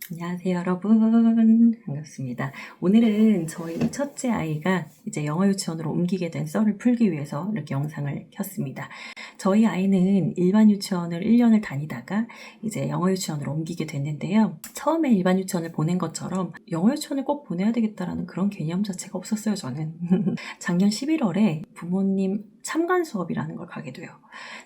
안녕하세요, 여러분. 반갑습니다. 오늘은 저희 첫째 아이가 이제 영어 유치원으로 옮기게 된 썰을 풀기 위해서 이렇게 영상을 켰습니다. 저희 아이는 일반 유치원을 1년을 다니다가 이제 영어 유치원으로 옮기게 됐는데요. 처음에 일반 유치원을 보낸 것처럼 영어 유치원을 꼭 보내야 되겠다라는 그런 개념 자체가 없었어요, 저는. 작년 11월에 부모님 참관 수업이라는 걸 가게 돼요.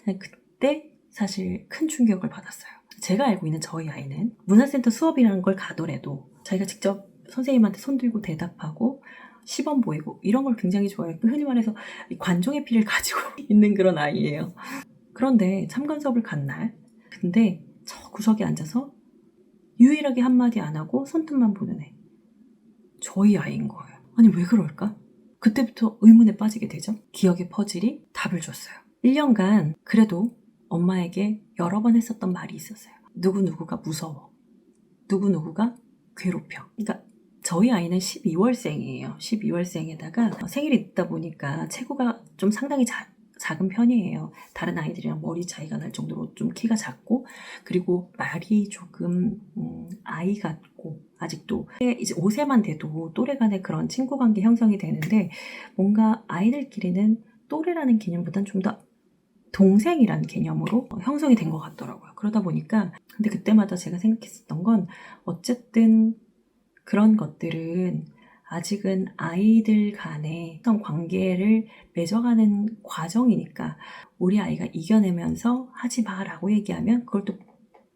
그때 사실 큰 충격을 받았어요. 제가 알고 있는 저희 아이는 문화센터 수업이라는 걸 가더라도 자기가 직접 선생님한테 손들고 대답하고 시범 보이고 이런 걸 굉장히 좋아해요. 흔히 말해서 관종의 피를 가지고 있는 그런 아이예요. 그런데 참관 수업을 간 날, 근데 저 구석에 앉아서 유일하게 한마디 안 하고 손톱만 보는 애. 저희 아이인 거예요. 아니 왜 그럴까? 그때부터 의문에 빠지게 되죠. 기억의 퍼즐이 답을 줬어요. 1년간 그래도 엄마에게 여러 번 했었던 말이 있었어요. 누구누구가 무서워. 누구누구가 괴롭혀. 그러니까 저희 아이는 12월생이에요. 12월생에다가 생일이 있다 보니까 체구가 좀 상당히 작은 편이에요. 다른 아이들이랑 머리 차이가 날 정도로 좀 키가 작고, 그리고 말이 조금 아이 같고, 아직도 이제 5세만 돼도 또래 간의 그런 친구 관계 형성이 되는데, 뭔가 아이들끼리는 또래라는 개념보다는 좀 더 동생이라는 개념으로 형성이 된 것 같더라고요. 그러다 보니까 근데 그때마다 제가 생각했었던 건 어쨌든 그런 것들은 아직은 아이들 간의 관계를 맺어가는 과정이니까 우리 아이가 이겨내면서 하지 마라고 얘기하면 그걸 또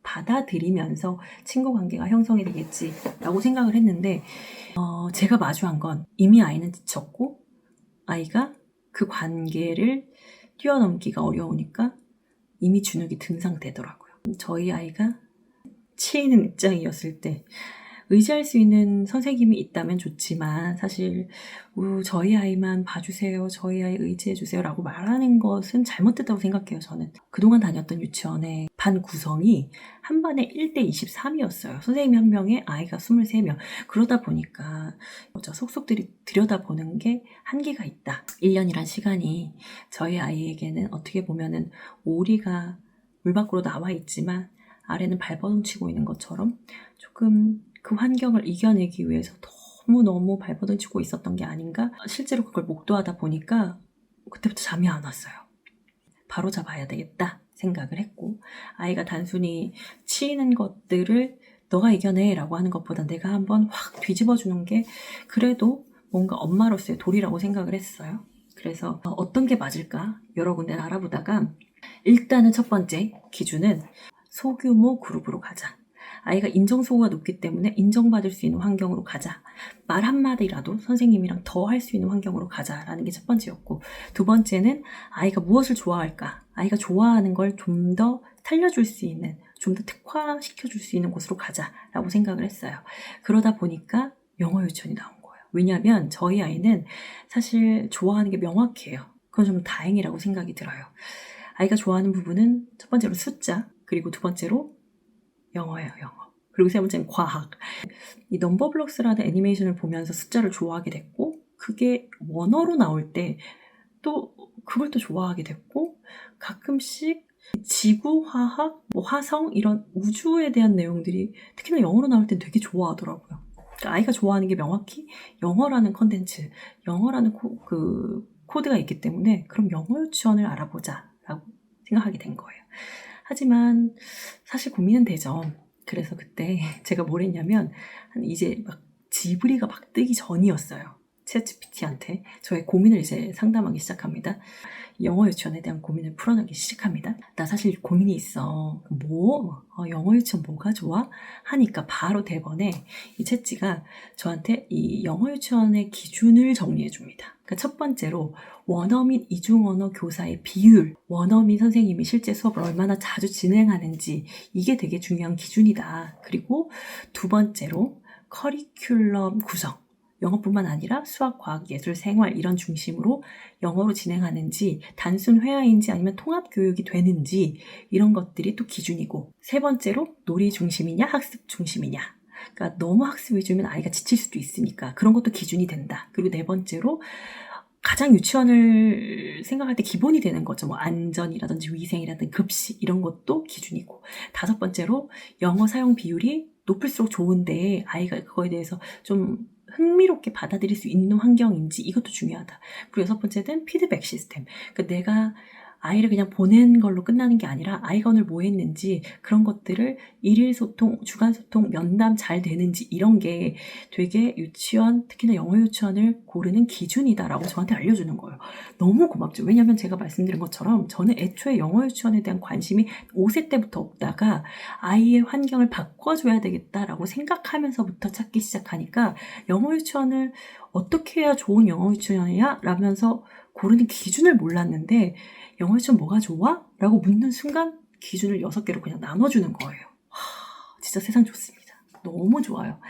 받아들이면서 친구 관계가 형성이 되겠지라고 생각을 했는데 제가 마주한 건 이미 아이는 지쳤고 아이가 그 관계를 뛰어넘기가 어려우니까 이미 주눅이 든 상태더라고요. 저희 아이가 치이는 입장이었을 때 의지할 수 있는 선생님이 있다면 좋지만 사실 저희 아이만 봐주세요, 저희 아이 의지해주세요 라고 말하는 것은 잘못됐다고 생각해요. 저는 그동안 다녔던 유치원의 반 구성이 한 반에 1대 23이었어요. 선생님이 한 명에 아이가 23명. 그러다 보니까 속속들이 들여다보는 게 한계가 있다. 1년이란 시간이 저희 아이에게는 어떻게 보면은 오리가 물 밖으로 나와 있지만 아래는 발버둥 치고 있는 것처럼 조금 그 환경을 이겨내기 위해서 너무너무 발버둥 치고 있었던 게 아닌가? 실제로 그걸 목도하다 보니까 그때부터 잠이 안 왔어요. 바로 잡아야 되겠다 생각을 했고, 아이가 단순히 치이는 것들을 너가 이겨내 라고 하는 것보다 내가 한번 확 뒤집어주는 게 그래도 뭔가 엄마로서의 도리라고 생각을 했어요. 그래서 어떤 게 맞을까 여러 군데를 알아보다가 일단은 첫 번째 기준은 소규모 그룹으로 가자. 아이가 인정소구가 높기 때문에 인정받을 수 있는 환경으로 가자. 말 한마디라도 선생님이랑 더 할 수 있는 환경으로 가자라는 게 첫 번째였고, 두 번째는 아이가 무엇을 좋아할까? 아이가 좋아하는 걸 좀 더 살려줄 수 있는, 좀 더 특화시켜줄 수 있는 곳으로 가자라고 생각을 했어요. 그러다 보니까 영어 유치원이 나온 거예요. 왜냐하면 저희 아이는 사실 좋아하는 게 명확해요. 그건 좀 다행이라고 생각이 들어요. 아이가 좋아하는 부분은 첫 번째로 숫자, 그리고 두 번째로 영어예요, 영어. 그리고 세 번째는 과학. 이 넘버블록스라는 애니메이션을 보면서 숫자를 좋아하게 됐고, 그게 원어로 나올 때 또 그걸 또 좋아하게 됐고, 가끔씩 지구, 화학, 화성 이런 우주에 대한 내용들이 특히나 영어로 나올 땐 되게 좋아하더라고요. 그러니까 아이가 좋아하는 게 명확히 영어라는 컨텐츠, 영어라는 코드가 있기 때문에 그럼 영어 유치원을 알아보자라고 생각하게 된 거예요. 하지만 사실 고민은 되죠. 그래서 그때 제가 뭘 했냐면 이제 막 지브리가 막 뜨기 전이었어요. 챗GPT한테 저의 고민을 이제 상담하기 시작합니다. 영어 유치원에 대한 고민을 풀어내기 시작합니다. 나 사실 고민이 있어. 영어 유치원 뭐가 좋아? 하니까 바로 대번에 이 챗지가 저한테 이 영어 유치원의 기준을 정리해 줍니다. 그러니까 첫 번째로 원어민 이중언어 교사의 비율, 원어민 선생님이 실제 수업을 얼마나 자주 진행하는지 이게 되게 중요한 기준이다. 그리고 두 번째로 커리큘럼 구성, 영어뿐만 아니라 수학, 과학, 예술, 생활 이런 중심으로 영어로 진행하는지 단순 회화인지 아니면 통합 교육이 되는지 이런 것들이 또 기준이고, 세 번째로 놀이 중심이냐 학습 중심이냐, 그러니까 너무 학습 위주면 아이가 지칠 수도 있으니까 그런 것도 기준이 된다. 그리고 네 번째로 가장 유치원을 생각할 때 기본이 되는 거죠. 안전이라든지 위생이라든지 급식 이런 것도 기준이고, 다섯 번째로 영어 사용 비율이 높을수록 좋은데 아이가 그거에 대해서 좀 흥미롭게 받아들일 수 있는 환경인지 이것도 중요하다. 그리고 6번째는 피드백 시스템. 그러니까 내가 아이를 그냥 보낸 걸로 끝나는 게 아니라 아이가 오늘 뭐 했는지 그런 것들을 일일 소통, 주간 소통, 면담 잘 되는지 이런 게 되게 유치원, 특히나 영어 유치원을 고르는 기준이다라고 저한테 알려주는 거예요. 너무 고맙죠. 왜냐하면 제가 말씀드린 것처럼 저는 애초에 영어 유치원에 대한 관심이 5세 때부터 없다가 아이의 환경을 바꿔줘야 되겠다라고 생각하면서부터 찾기 시작하니까 영어 유치원을 어떻게 해야 좋은 영어 유치원이야? 라면서 고르는 기준을 몰랐는데 영어 유치원 뭐가 좋아? 라고 묻는 순간 기준을 6개로 그냥 나눠주는 거예요. 진짜 세상 좋습니다. 너무 좋아요.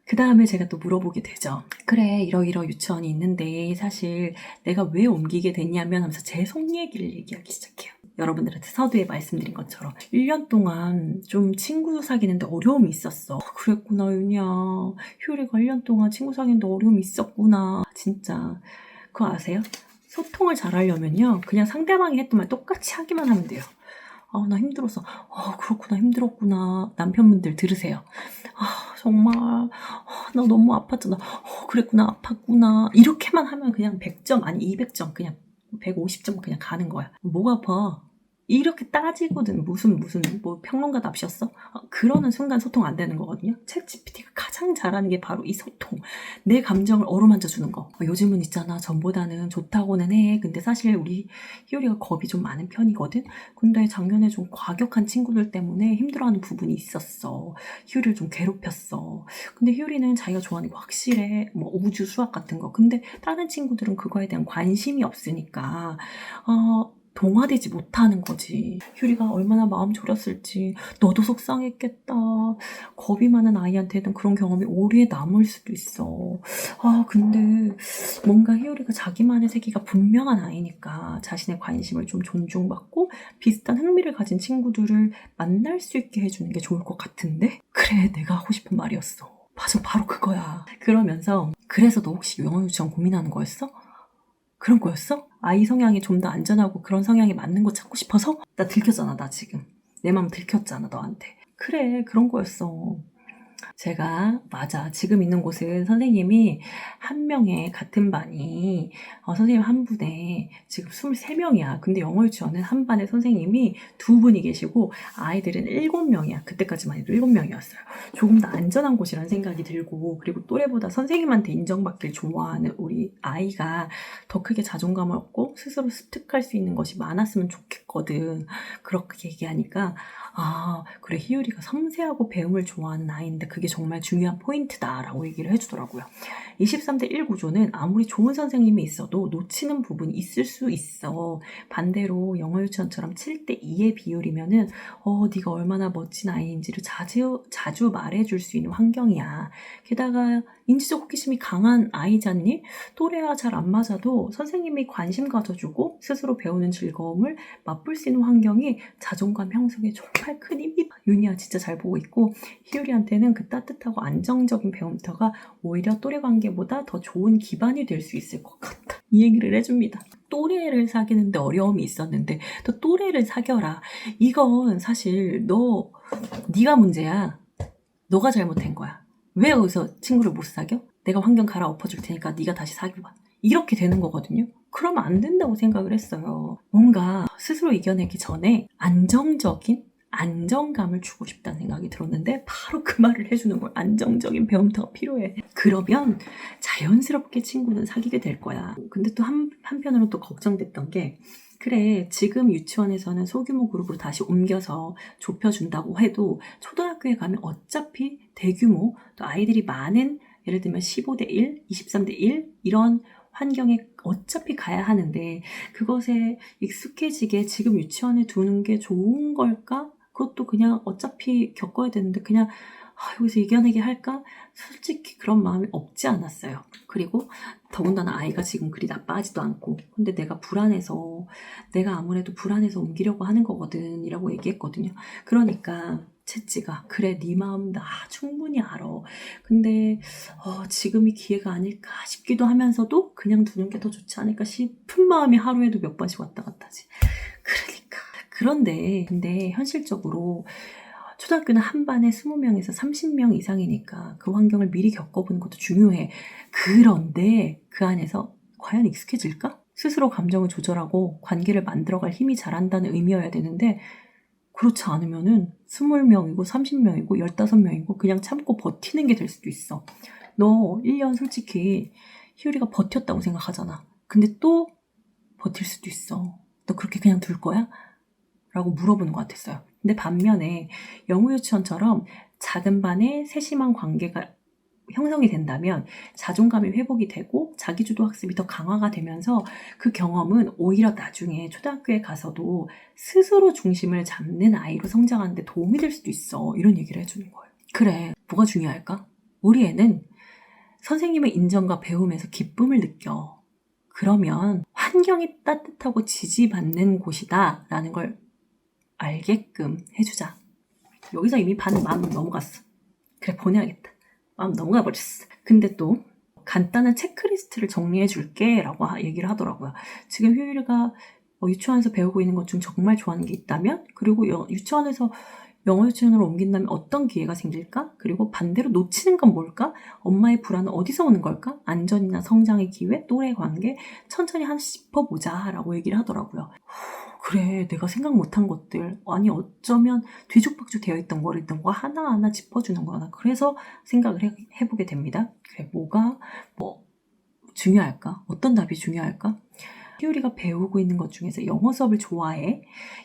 그 다음에 제가 또 물어보게 되죠. 그래, 이러이러 유치원이 있는데 사실 내가 왜 옮기게 됐냐면 하면서 제 속 얘기를 얘기하기 시작해요. 여러분들한테 서두에 말씀드린 것처럼 1년 동안 좀 친구 사귀는데 어려움이 있었어. 그랬구나, 윤희야. 효리가 1년 동안 친구 사귀는데 어려움이 있었구나. 진짜 그거 아세요? 소통을 잘하려면요 그냥 상대방이 했던 말 똑같이 하기만 하면 돼요. 나 힘들었어. 그렇구나, 힘들었구나. 남편분들 들으세요. 정말 나 너무 아팠잖아. 그랬구나, 아팠구나. 이렇게만 하면 그냥 100점 아니 200점 그냥 150점 그냥 가는 거야. 뭐가 아파? 이렇게 따지거든. 무슨 뭐 평론가 답셨어? 그러는 순간 소통 안 되는 거거든요. 챗GPT가 가장 잘하는 게 바로 이 소통. 내 감정을 어루만져 주는 거. 요즘은 있잖아, 전보다는 좋다고는 해. 근데 사실 우리 희율이가 겁이 좀 많은 편이거든. 근데 작년에 좀 과격한 친구들 때문에 힘들어하는 부분이 있었어. 희율이를 좀 괴롭혔어. 근데 희율이는 자기가 좋아하는 거 확실해. 뭐 우주 수학 같은 거. 근데 다른 친구들은 그거에 대한 관심이 없으니까 동화되지 못하는 거지. 효리가 얼마나 마음 졸였을지. 너도 속상했겠다. 겁이 많은 아이한테는 그런 경험이 오래 남을 수도 있어. 근데 뭔가 희율이가 자기만의 세계가 분명한 아이니까 자신의 관심을 좀 존중받고 비슷한 흥미를 가진 친구들을 만날 수 있게 해주는 게 좋을 것 같은데? 그래, 내가 하고 싶은 말이었어. 맞아, 바로 그거야. 그러면서 그래서 너 혹시 영어 유치원 고민하는 거였어? 그런 거였어? 아이 성향이 좀 더 안전하고 그런 성향에 맞는 거 찾고 싶어서? 나 들켰잖아, 나 지금. 내 맘 들켰잖아, 너한테. 그래, 그런 거였어. 제가 맞아. 지금 있는 곳은 선생님이 한 명에 같은 반이 선생님 한 분에 지금 23명이야. 근데 영어 유치원은 한 반에 선생님이 2분이 계시고 아이들은 7명이야. 그때까지만 해도 7명이었어요. 조금 더 안전한 곳이라는 생각이 들고 그리고 또래보다 선생님한테 인정받길 좋아하는 우리 아이가 더 크게 자존감을 얻고 스스로 습득할 수 있는 것이 많았으면 좋겠거든. 그렇게 얘기하니까 그래, 희율이가 섬세하고 배움을 좋아하는 아이인데 그게 정말 중요한 포인트다라고 얘기를 해주더라고요. 23대 1 구조는 아무리 좋은 선생님이 있어도 놓치는 부분이 있을 수 있어. 반대로 영어 유치원처럼 7대 2의 비율이면은 네가 얼마나 멋진 아이인지를 자주 말해줄 수 있는 환경이야. 게다가 인지적 호기심이 강한 아이잖니? 또래와 잘 안 맞아도 선생님이 관심 가져주고 스스로 배우는 즐거움을 맛볼 수 있는 환경이 자존감 형성에 정말 큰 힘이. 윤희야 진짜 잘 보고 있고 희율이한테는 그 따뜻하고 안정적인 배움터가 오히려 또래 관계보다 더 좋은 기반이 될 수 있을 것 같다. 이 얘기를 해줍니다. 또래를 사귀는데 어려움이 있었는데 또 또래를 사겨라. 이건 사실 네가 문제야. 너가 잘못한 거야. 왜 여기서 친구를 못 사겨? 내가 환경 갈아엎어줄 테니까 네가 다시 사귀어봐. 이렇게 되는 거거든요. 그러면 안 된다고 생각을 했어요. 뭔가 스스로 이겨내기 전에 안정적인 안정감을 주고 싶다는 생각이 들었는데 바로 그 말을 해주는 걸. 안정적인 배움터가 필요해. 그러면 자연스럽게 친구는 사귀게 될 거야. 근데 또 한편으로 또 걱정됐던 게 그래, 지금 유치원에서는 소규모 그룹으로 다시 옮겨서 좁혀준다고 해도 초등학교에 가면 어차피 대규모 또 아이들이 많은 예를 들면 15대 1, 23대 1 이런 환경에 어차피 가야 하는데 그것에 익숙해지게 지금 유치원에 두는 게 좋은 걸까? 그것도 그냥 어차피 겪어야 되는데 그냥 여기서 이겨내게 할까? 솔직히 그런 마음이 없지 않았어요. 그리고 더군다나 아이가 지금 그리 나빠하지도 않고 근데 내가 아무래도 불안해서 옮기려고 하는 거거든 이라고 얘기했거든요. 그러니까 채찌가 그래, 네 마음 나 충분히 알아. 근데 지금이 기회가 아닐까 싶기도 하면서도 그냥 두는 게 더 좋지 않을까 싶은 마음이 하루에도 몇 번씩 왔다 갔다 하지. 그러니까 근데 현실적으로 초등학교는 한 반에 20명에서 30명 이상이니까 그 환경을 미리 겪어보는 것도 중요해. 그런데 그 안에서 과연 익숙해질까? 스스로 감정을 조절하고 관계를 만들어갈 힘이 자란다는 의미여야 되는데 그렇지 않으면은 20명이고 30명이고 15명이고 그냥 참고 버티는 게 될 수도 있어. 너 1년 솔직히 희율이가 버텼다고 생각하잖아. 근데 또 버틸 수도 있어. 너 그렇게 그냥 둘 거야? 라고 물어보는 것 같았어요. 근데 반면에 영어 유치원처럼 작은 반에 세심한 관계가 형성이 된다면 자존감이 회복이 되고 자기주도 학습이 더 강화가 되면서 그 경험은 오히려 나중에 초등학교에 가서도 스스로 중심을 잡는 아이로 성장하는 데 도움이 될 수도 있어. 이런 얘기를 해주는 거예요. 그래, 뭐가 중요할까? 우리 애는 선생님의 인정과 배움에서 기쁨을 느껴. 그러면 환경이 따뜻하고 지지받는 곳이다 라는 걸 알게끔 해주자. 여기서 이미 반 마음 넘어갔어. 그래, 보내야겠다. 마음 넘어가 버렸어. 근데 또 간단한 체크리스트를 정리해 줄게 라고 얘기를 하더라고요. 지금 효율이가 유치원에서 배우고 있는 것 중 정말 좋아하는 게 있다면, 그리고 유치원에서 영어 유치원으로 옮긴다면 어떤 기회가 생길까? 그리고 반대로 놓치는 건 뭘까? 엄마의 불안은 어디서 오는 걸까? 안전이나 성장의 기회, 또래 관계, 천천히 하나씩 짚어보자 라고 얘기를 하더라고요. 그래, 내가 생각 못한 것들, 아니 어쩌면 뒤죽박죽 되어 있던 거를 너가 하나하나 짚어주는 거야. 그래서 생각을 해보게 됩니다. 그래, 뭐가 중요할까? 어떤 답이 중요할까? 희율이가 배우고 있는 것 중에서 영어 수업을 좋아해.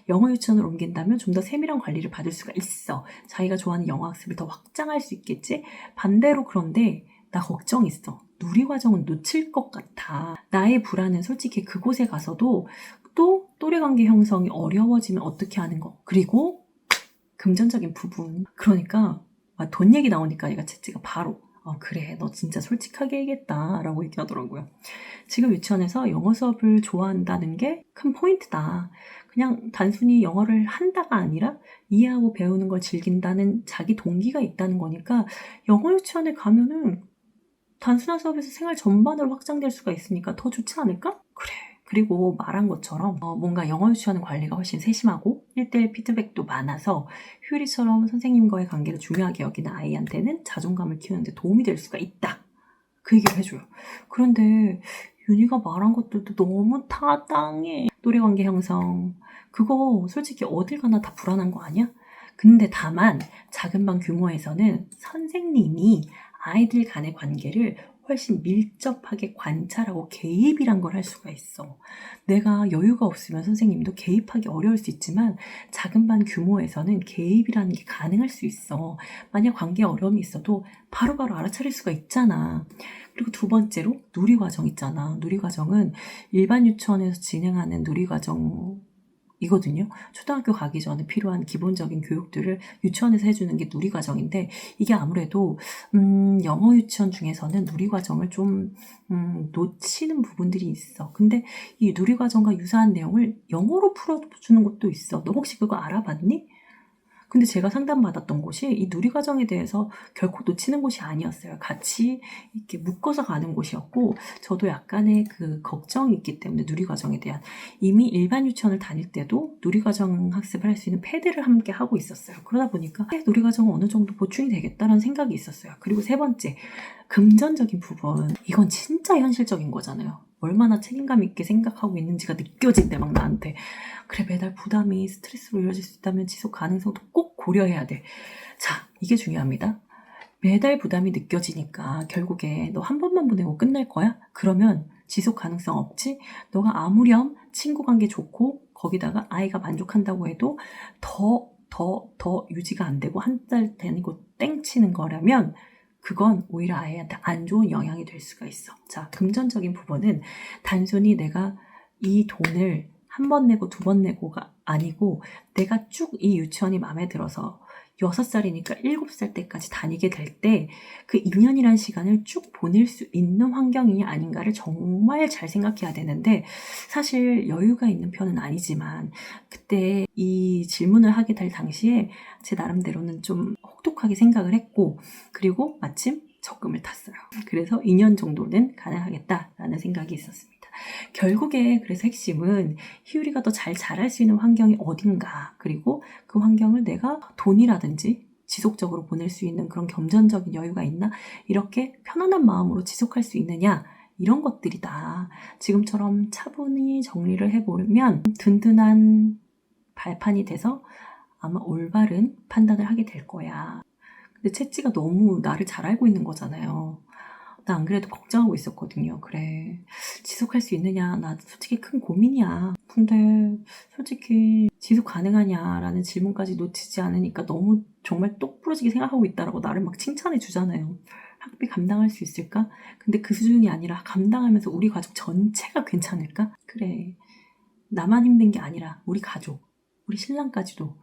영어 유치원을 옮긴다면 좀 더 세밀한 관리를 받을 수가 있어. 자기가 좋아하는 영어 학습을 더 확장할 수 있겠지? 반대로 그런데 나 걱정 있어. 누리과정은 놓칠 것 같아. 나의 불안은 솔직히 그곳에 가서도 또 또래관계 형성이 어려워지면 어떻게 하는 거. 그리고 금전적인 부분. 그러니까 돈 얘기 나오니까 얘가 채찌가 바로 그래, 너 진짜 솔직하게 얘기했다 라고 얘기하더라고요. 지금 유치원에서 영어 수업을 좋아한다는 게 큰 포인트다. 그냥 단순히 영어를 한다가 아니라 이해하고 배우는 걸 즐긴다는 자기 동기가 있다는 거니까 영어 유치원에 가면은 단순한 수업에서 생활 전반으로 확장될 수가 있으니까 더 좋지 않을까? 그래. 그리고 말한 것처럼 뭔가 영어 유치원 관리가 훨씬 세심하고 1대1 피드백도 많아서 효율이처럼 선생님과의 관계를 중요하게 여기는 아이한테는 자존감을 키우는데 도움이 될 수가 있다. 그 얘기를 해줘요. 그런데 윤희가 말한 것들도 너무 타당해. 또래관계 형성. 그거 솔직히 어딜 가나 다 불안한 거 아니야? 근데 다만 작은 반 규모에서는 선생님이 아이들 간의 관계를 훨씬 밀접하게 관찰하고 개입이란 걸 할 수가 있어. 내가 여유가 없으면 선생님도 개입하기 어려울 수 있지만 작은 반 규모에서는 개입이라는 게 가능할 수 있어. 만약 관계에 어려움이 있어도 바로바로 알아차릴 수가 있잖아. 그리고 두 번째로 누리과정 있잖아. 누리과정은 일반 유치원에서 진행하는 누리과정 이거든요. 초등학교 가기 전에 필요한 기본적인 교육들을 유치원에서 해주는 게 누리과정인데 이게 아무래도 영어 유치원 중에서는 누리과정을 좀 놓치는 부분들이 있어. 근데 이 누리과정과 유사한 내용을 영어로 풀어주는 것도 있어. 너 혹시 그거 알아봤니? 근데 제가 상담받았던 곳이 이 누리과정에 대해서 결코 놓치는 곳이 아니었어요. 같이 이렇게 묶어서 가는 곳이었고 저도 약간의 그 걱정이 있기 때문에 누리과정에 대한 이미 일반 유치원을 다닐 때도 누리과정 학습을 할 수 있는 패드를 함께 하고 있었어요. 그러다 보니까 누리과정은 어느 정도 보충이 되겠다라는 생각이 있었어요. 그리고 세 번째, 금전적인 부분. 이건 진짜 현실적인 거잖아요. 얼마나 책임감 있게 생각하고 있는지가 느껴진대 막 나한테. 그래, 매달 부담이 스트레스로 이어질 수 있다면 지속 가능성도 꼭 고려해야 돼. 자, 이게 중요합니다. 매달 부담이 느껴지니까 결국에 너 한 번만 보내고 끝날 거야? 그러면 지속 가능성 없지? 너가 아무렴 친구 관계 좋고 거기다가 아이가 만족한다고 해도 더 유지가 안 되고 한 달 되고 땡치는 거라면 그건 오히려 아이한테 안 좋은 영향이 될 수가 있어. 자, 금전적인 부분은 단순히 내가 이 돈을 한 번 내고 두 번 내고가 아니고 내가 쭉 이 유치원이 마음에 들어서 6살이니까 7살 때까지 다니게 될 때 그 2년이라는 시간을 쭉 보낼 수 있는 환경이냐 아닌가를 정말 잘 생각해야 되는데 사실 여유가 있는 편은 아니지만 그때 이 질문을 하게 될 당시에 제 나름대로는 좀 혹독하게 생각을 했고 그리고 마침 적금을 탔어요. 그래서 2년 정도는 가능하겠다라는 생각이 있었습니다. 결국에 그래서 핵심은 희율이가 더 잘 자랄 수 있는 환경이 어딘가, 그리고 그 환경을 내가 돈이라든지 지속적으로 보낼 수 있는 그런 금전적인 여유가 있나, 이렇게 편안한 마음으로 지속할 수 있느냐, 이런 것들이다. 지금처럼 차분히 정리를 해보면 든든한 발판이 돼서 아마 올바른 판단을 하게 될 거야. 근데 채찌가 너무 나를 잘 알고 있는 거잖아요. 나 안 그래도 걱정하고 있었거든요. 그래, 지속할 수 있느냐, 나 솔직히 큰 고민이야. 근데 솔직히 지속 가능하냐라는 질문까지 놓치지 않으니까 너무 정말 똑부러지게 생각하고 있다라고 나를 막 칭찬해 주잖아요. 학비 감당할 수 있을까? 근데 그 수준이 아니라 감당하면서 우리 가족 전체가 괜찮을까? 그래, 나만 힘든 게 아니라 우리 가족, 우리 신랑까지도,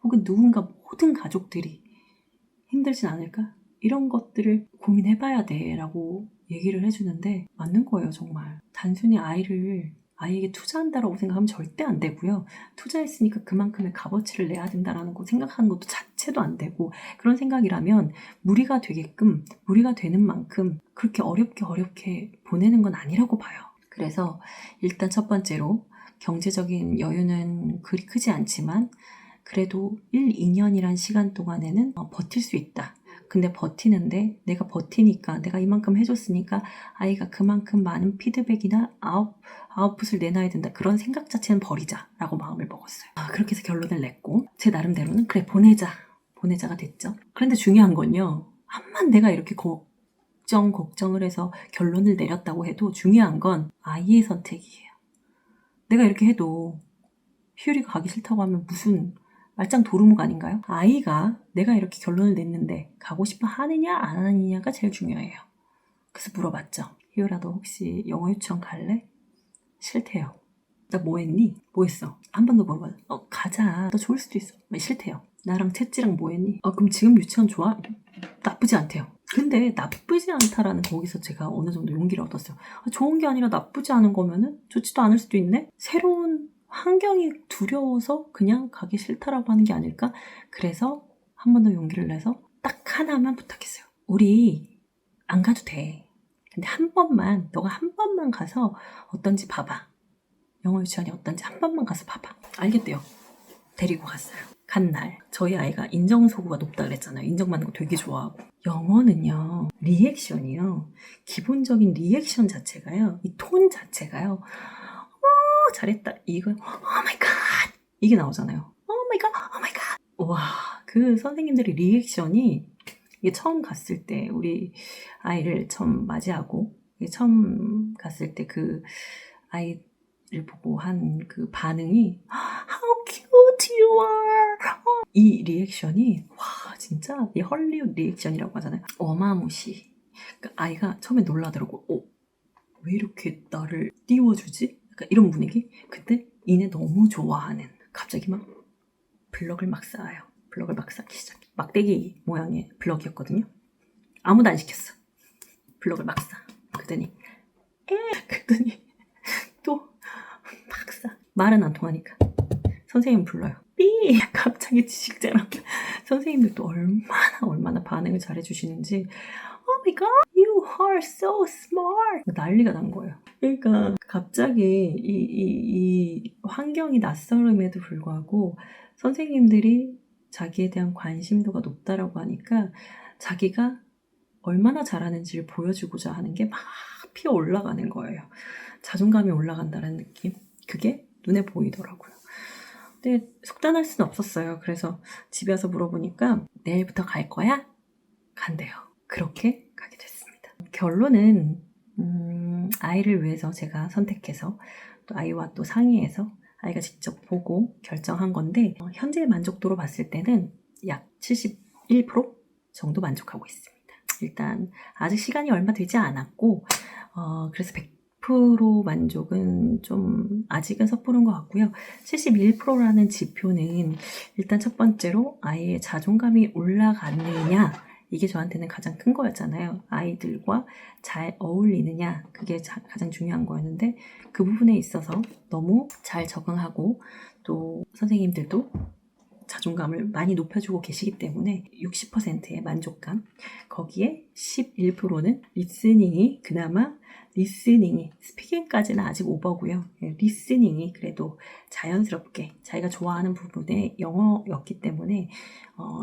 혹은 누군가 모든 가족들이 힘들진 않을까? 이런 것들을 고민해봐야 돼 라고 얘기를 해주는데 맞는 거예요. 정말 단순히 아이에게 투자한다라고 생각하면 절대 안 되고요. 투자했으니까 그만큼의 값어치를 내야 된다라는 거 생각하는 것도 자체도 안 되고, 그런 생각이라면 무리가 되는 만큼 그렇게 어렵게 보내는 건 아니라고 봐요. 그래서 일단 첫 번째로 경제적인 여유는 그리 크지 않지만 그래도 1, 2년이란 시간 동안에는 버틸 수 있다. 근데 버티는데 내가 버티니까, 내가 이만큼 해줬으니까 아이가 그만큼 많은 피드백이나 아웃풋을 내놔야 된다. 그런 생각 자체는 버리자라고 마음을 먹었어요. 그렇게 해서 결론을 냈고, 제 나름대로는 그래, 보내자가 됐죠. 그런데 중요한 건요, 암만 내가 이렇게 걱정을 해서 결론을 내렸다고 해도 중요한 건 아이의 선택이에요. 내가 이렇게 해도 희율이가 가기 싫다고 하면 무슨 말짱 도루묵 아닌가요? 아이가 내가 이렇게 결론을 냈는데 가고 싶어 하느냐 안 하느냐가 제일 중요해요. 그래서 물어봤죠. 희율아, 너 혹시 영어 유치원 갈래? 싫대요. 나 뭐 했니? 뭐 했어? 한 번 더 물어봐요. 가자. 너 좋을 수도 있어. 싫대요. 나랑 채찌랑 뭐 했니? 그럼 지금 유치원 좋아? 나쁘지 않대요. 근데 나쁘지 않다라는 거기서 제가 어느 정도 용기를 얻었어요. 좋은 게 아니라 나쁘지 않은 거면은 좋지도 않을 수도 있네? 새로운 환경이 두려워서 그냥 가기 싫다라고 하는 게 아닐까? 그래서 한 번 더 용기를 내서 딱 하나만 부탁했어요. 우리 안 가도 돼. 근데 너가 한 번만 가서 어떤지 봐봐. 영어 유치원이 어떤지 한 번만 가서 봐봐. 알겠대요. 데리고 갔어요. 간 날 저희 아이가 인정소구가 높다 그랬잖아요. 인정받는 거 되게 좋아하고. 영어는요, 리액션이요, 기본적인 리액션 자체가요, 이 톤 자체가요, 잘했다, 이거 오 마이 갓 이게 나오잖아요. 오 마이 갓, 오 마이 갓. 와, 그 선생님들의 리액션이, 이게 처음 갔을 때 우리 아이를 처음 맞이하고 처음 갔을 때 그 아이를 보고 한 그 반응이 How cute you are. 이 리액션이 와, 진짜 이 헐리우드 리액션이라고 하잖아요. 어마무시. 그러니까 아이가 처음에 놀라더라고. 왜 이렇게 나를 띄워주지? 약간 이런 분위기? 근데 이내 너무 좋아하는, 갑자기 막 블럭을 막 쌓아요. 블럭을 막 쌓기 시작해. 막대기 모양의 블럭이었거든요. 아무도 안 시켰어. 블럭을 막 쌓아. 그랬더니 또 막 쌓아. 말은 안 통하니까 선생님 불러요. 삐! 갑자기 지식자랑. 선생님들도 얼마나 반응을 잘해주시는지. Oh my god, you are so smart. 난리가 난 거예요. 그러니까 갑자기 이 환경이 낯설음에도 불구하고 선생님들이 자기에 대한 관심도가 높다라고 하니까 자기가 얼마나 잘하는지를 보여주고자 하는 게 막 피어 올라가는 거예요. 자존감이 올라간다는 느낌? 그게 눈에 보이더라고요. 근데 속단할 수는 없었어요. 그래서 집에 와서 물어보니까 내일부터 갈 거야? 간대요. 그렇게 가게 됐습니다. 결론은 아이를 위해서 제가 선택해서 또 아이와 또 상의해서 아이가 직접 보고 결정한 건데, 현재 만족도로 봤을 때는 약 71% 정도 만족하고 있습니다. 일단 아직 시간이 얼마 되지 않았고 그래서 100% 만족은 좀 아직은 섣부른 것 같고요. 71%라는 지표는 일단 첫 번째로 아이의 자존감이 올라갔느냐, 이게 저한테는 가장 큰 거였잖아요. 아이들과 잘 어울리느냐, 그게 가장 중요한 거였는데 그 부분에 있어서 너무 잘 적응하고 또 선생님들도 자존감을 많이 높여주고 계시기 때문에 60%의 만족감, 거기에 11%는 리스닝이 그나마 리스닝이 스피킹까지는 아직 오버고요. 리스닝이 그래도 자연스럽게 자기가 좋아하는 부분에 영어였기 때문에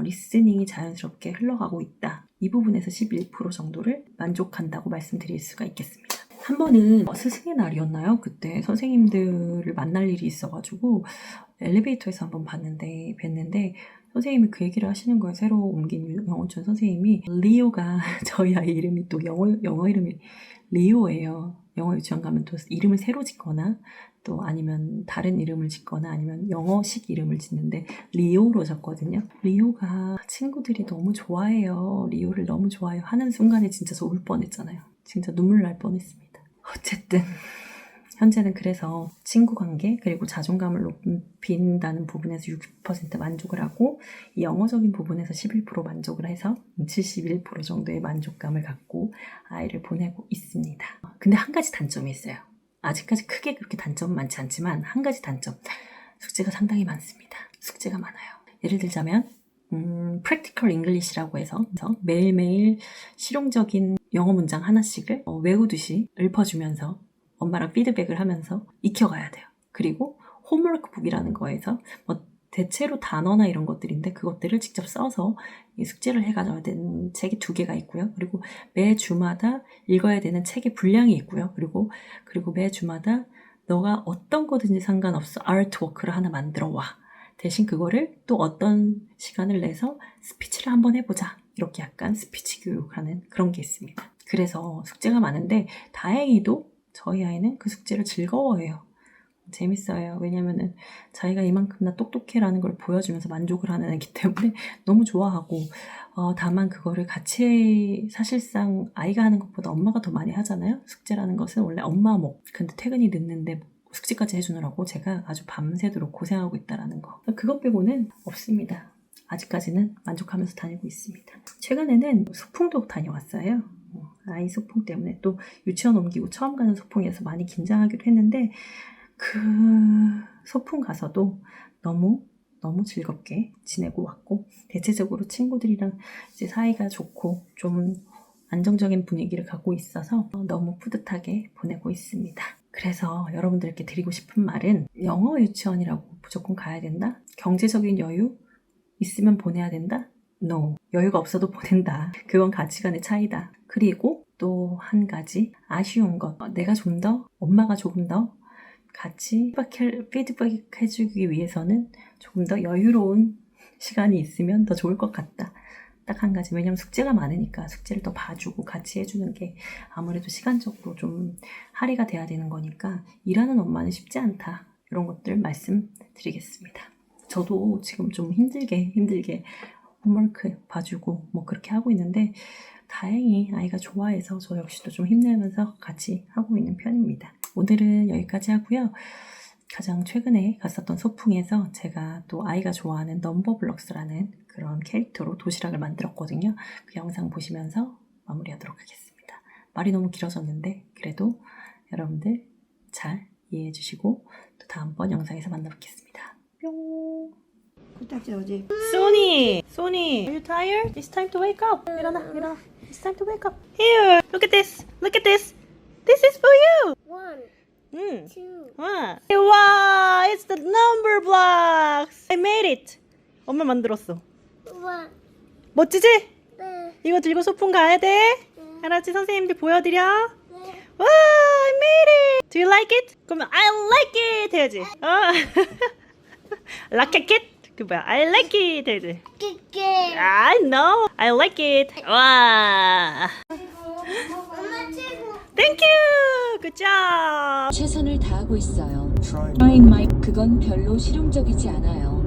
리스닝이 자연스럽게 흘러가고 있다. 이 부분에서 11% 정도를 만족한다고 말씀드릴 수가 있겠습니다. 한 번은 스승의 날이었나요? 그때 선생님들을 만날 일이 있어가지고 엘리베이터에서 한번 뵀는데 선생님이 그 얘기를 하시는 거예요. 새로 옮긴 영어유치원 선생님이 리오가 저희 아이 이름이 또 영어 이름이 리오예요. 영어 유치원 가면 또 이름을 새로 짓거나 또 아니면 다른 이름을 짓거나 아니면 영어식 이름을 짓는데 리오로 졌거든요. 리오가 친구들이 너무 좋아해요. 리오를 너무 좋아해요. 하는 순간에 진짜 저 울 뻔했잖아요. 진짜 눈물 날 뻔했습니다. 어쨌든 현재는 그래서 친구 관계 그리고 자존감을 높인다는 부분에서 60% 만족을 하고 이 영어적인 부분에서 11% 만족을 해서 71% 정도의 만족감을 갖고 아이를 보내고 있습니다. 근데 한 가지 단점이 있어요. 아직까지 크게 그렇게 단점은 많지 않지만 한 가지 단점, 숙제가 상당히 많습니다. 숙제가 많아요. 예를 들자면 practical English라고 해서 매일매일 실용적인 영어 문장 하나씩을 외우듯이 읊어주면서 엄마랑 피드백을 하면서 익혀가야 돼요. 그리고 홈워크북이라는 거에서 대체로 단어나 이런 것들인데 그것들을 직접 써서 숙제를 해가져야 되는 책이 2개가 있고요. 그리고 매 주마다 읽어야 되는 책의 분량이 있고요. 그리고 매 주마다 너가 어떤 거든지 상관없어 아트워크를 하나 만들어 와. 대신 그거를 또 어떤 시간을 내서 스피치를 한번 해보자. 이렇게 약간 스피치 교육하는 그런 게 있습니다. 그래서 숙제가 많은데 다행히도 저희 아이는 그 숙제를 즐거워해요. 재밌어요. 왜냐면은 자기가 이만큼나 똑똑해라는 걸 보여주면서 만족을 하는 애기 때문에 너무 좋아하고 다만 그거를 같이 사실상 아이가 하는 것보다 엄마가 더 많이 하잖아요. 숙제라는 것은 원래 엄마 목. 근데 퇴근이 늦는데 숙제까지 해주느라고 제가 아주 밤새도록 고생하고 있다는 거. 그것 빼고는 없습니다. 아직까지는 만족하면서 다니고 있습니다. 최근에는 소풍도 다녀왔어요. 아이 소풍 때문에 또 유치원 옮기고 처음 가는 소풍이어서 많이 긴장하기도 했는데 그 소풍 가서도 너무 즐겁게 지내고 왔고 대체적으로 친구들이랑 이제 사이가 좋고 좀 안정적인 분위기를 갖고 있어서 너무 뿌듯하게 보내고 있습니다. 그래서 여러분들께 드리고 싶은 말은 영어 유치원이라고 무조건 가야 된다? 경제적인 여유 있으면 보내야 된다? No. 여유가 없어도 보낸다. 그건 가치관의 차이다. 그리고 또 한 가지 아쉬운 것. 내가 좀 더, 엄마가 조금 더 같이 피드백 해주기 위해서는 조금 더 여유로운 시간이 있으면 더 좋을 것 같다. 딱 한 가지. 왜냐면 숙제가 많으니까 숙제를 더 봐주고 같이 해주는 게 아무래도 시간적으로 좀 할애가 돼야 되는 거니까 일하는 엄마는 쉽지 않다. 이런 것들 말씀드리겠습니다. 저도 지금 좀 힘들게 홈워크 봐주고 뭐 그렇게 하고 있는데 다행히 아이가 좋아해서 저 역시도 좀 힘내면서 같이 하고 있는 편입니다. 오늘은 여기까지 하고요. 가장 최근에 갔었던 소풍에서 제가 또 아이가 좋아하는 넘버블럭스라는 그런 캐릭터로 도시락을 만들었거든요. 그 영상 보시면서 마무리하도록 하겠습니다. 말이 너무 길어졌는데 그래도 여러분들 잘 이해해 주시고 또 다음번 영상에서 만나뵙겠습니다. 뿅. Sony, are you tired? It's time to wake up. 일어나. It's time to wake up. Here, look at this. This is for you. 1, 2, 와, it's the number blocks. I made it. 엄마 만들었어. 1. 멋지지? 네. 이거 들고 소풍 가야 돼. 알았지? 선생님들 보여드려. 네. 와, I made it. Do you like it? 그러면 I like it 해야지. Like it? 그 뭐야? I like it 해야지. 끼끼. I know. I like it. 와. 엄마 최고. Thank you. Good job. 최선을 다하고 있어요. Trying my 그건 별로 실용적이지 않아요.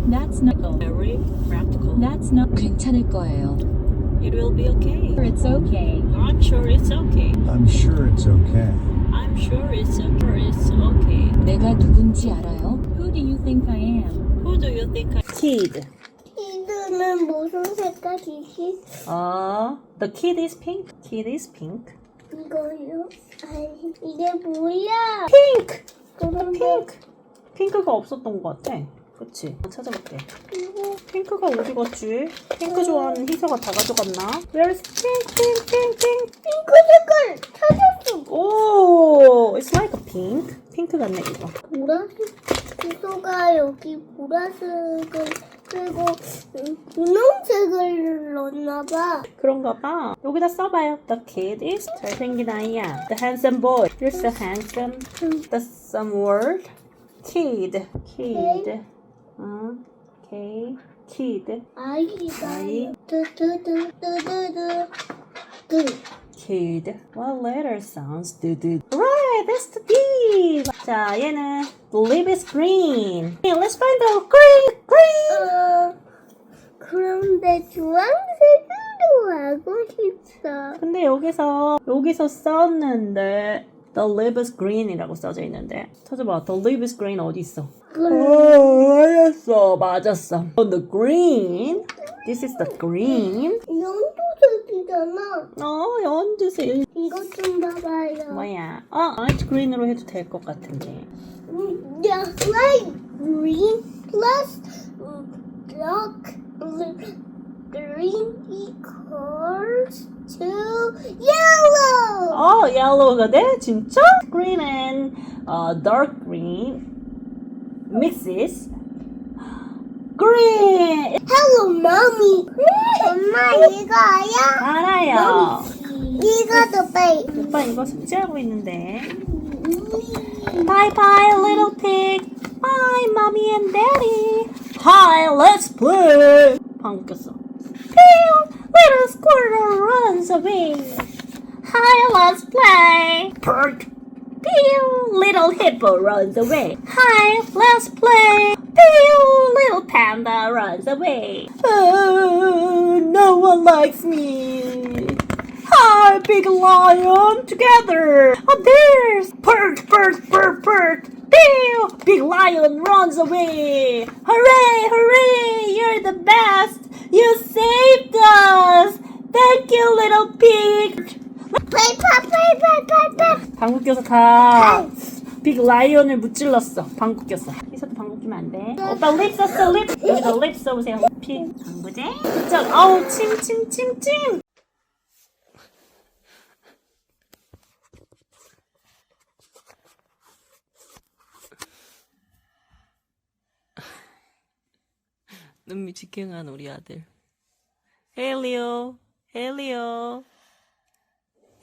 that's not Very practical. that's not 괜찮을 거예요. It will be okay. it's okay. I'm sure it's okay. I'm sure it's okay. I'm sure it's okay. It's okay. 내가 누군지 알아요? Who do you think I am? Who do you think I Kid. 이들은 무슨 색깔이지? The kid is pink. Kid is pink. 이거요? 아니, 이게 뭐야? Pink. 그런데 Pink. 핑크가 없었던 것 같아. 그치? 찾아볼게. 이거 핑크가 어디 갔지? 핑크 좋아하는 희서가 다 가져갔나? Where's pink? 핑크 색깔 찾았어. 오, it's like a pink. 핑크 같네 이거. 보라색 주소가 여기 보라색을 그리고 분홍색을 넣었나봐. 그런가 봐. 여기다 써봐요. The kid is 잘생긴 아이야. The handsome boy. You're so handsome. The some word. Kid. Okay. Kid. 아이가 아이. 뜨뜨뜨뜨뜨뜨 Kid. What letter sounds? Right, that's the D. 자, 얘는 the leaf is green. Okay, let's find the green. 그런데 주황색으로 하고 싶어. 근데 여기서 썼는데 the leaf is green이라고 써져 있는데 찾아봐. The leaf is green 어디 있어? 맞았어. The green. This is the green. 연두색이잖아. 연두색. 이것 좀 봐봐요. 뭐야? light green으로 해도 될 것 같은데. The light green plus dark green equals to yellow. yellow가 돼? 진짜? Green and dark green mixes green. Hello, mommy. 엄마 이거 알아? 알아요. 이거도 빨리. 오빠 이거 숙제하고 있는데. Bye bye little pig. Bye mommy and daddy. Hi, let's play. 방귀 꼈어. Little squirrel runs away. Hi, let's play. Perk. Little hippo runs away. Hi, let's play. Little panda runs away. No one likes me. Hi, big lion, together. There's Perk. Big lion runs away. Hooray, you're the best. You saved us. Thank you, little pig. play. 방귀 껴서 다 빅 라이언을 무찔렀어. 방귀 꼈어. 희서도 방귀 끼면 안 돼. 오빠 립 썼어, 립. 여기다 립 써보세요. 픽 방구제. 그쵸? 아우, 침. 눈밑 직행한 우리 아들. Hey, Leo.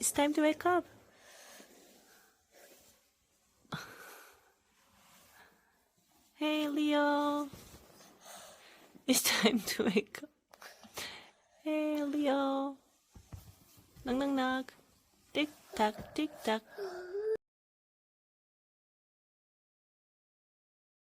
It's time to wake up. Hey, Leo. It's time to wake up. Hey, Leo. Knock. Tick tock.